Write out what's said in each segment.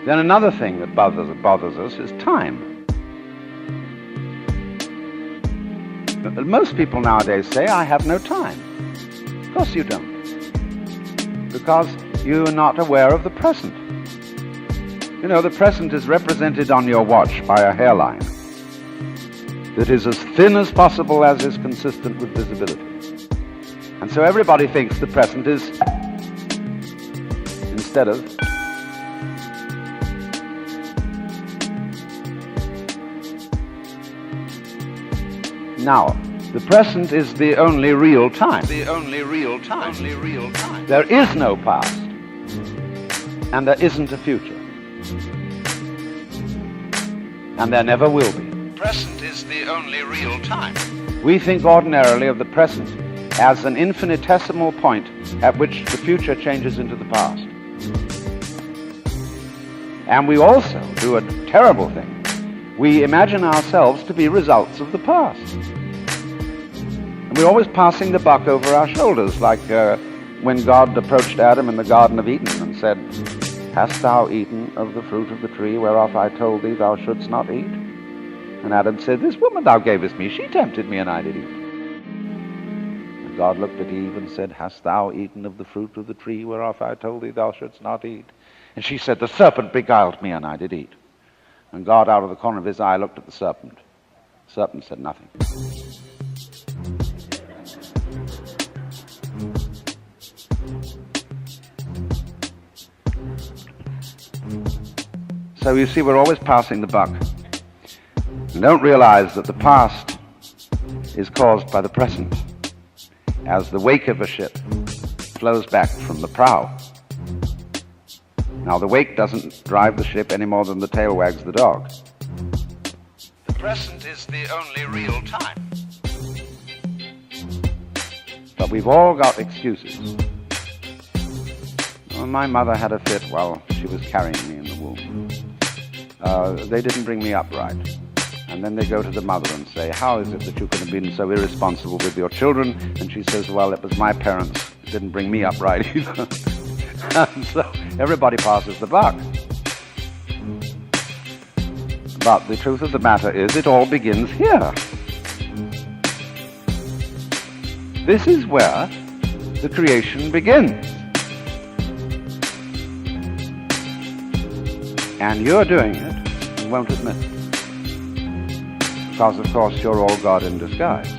Then another thing that bothers us is time. Most people nowadays say, I have no time. Of course you don't. Because you are not aware of the present. You know, the present is represented on your watch by a hairline that is as thin as possible, as is consistent with visibility. And so everybody thinks the present is, instead of, now, the present is the only real time. The only real time. Only real time. There is no past, and there isn't a future, and there never will be. Present is the only real time. We think ordinarily of the present as an infinitesimal point at which the future changes into the past. And we also do a terrible thing. We imagine ourselves to be results of the past. And we're always passing the buck over our shoulders, like when God approached Adam in the Garden of Eden and said, "Hast thou eaten of the fruit of the tree whereof I told thee thou shouldst not eat?" And Adam said, "This woman thou gavest me, she tempted me, and I did eat." And God looked at Eve and said, "Hast thou eaten of the fruit of the tree whereof I told thee thou shouldst not eat?" And she said, "The serpent beguiled me, and I did eat." And God, out of the corner of his eye, looked at the serpent. The serpent said nothing. So you see, we're always passing the buck. We don't realize that the past is caused by the present, as the wake of a ship flows back from the prow. Now, the wake doesn't drive the ship any more than the tail wags the dog. The present is the only real time. But we've all got excuses. Well, my mother had a fit while she was carrying me in the womb. They didn't bring me up right. And then they go to the mother and say, "How is it that you could have been so irresponsible with your children?" And she says, "Well, it was my parents who didn't bring me up right either." And so everybody passes the buck. But the truth of the matter is, it all begins here. This is where the creation begins. And you're doing it and won't admit it. Because, of course, you're all God in disguise.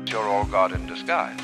You're all God in disguise.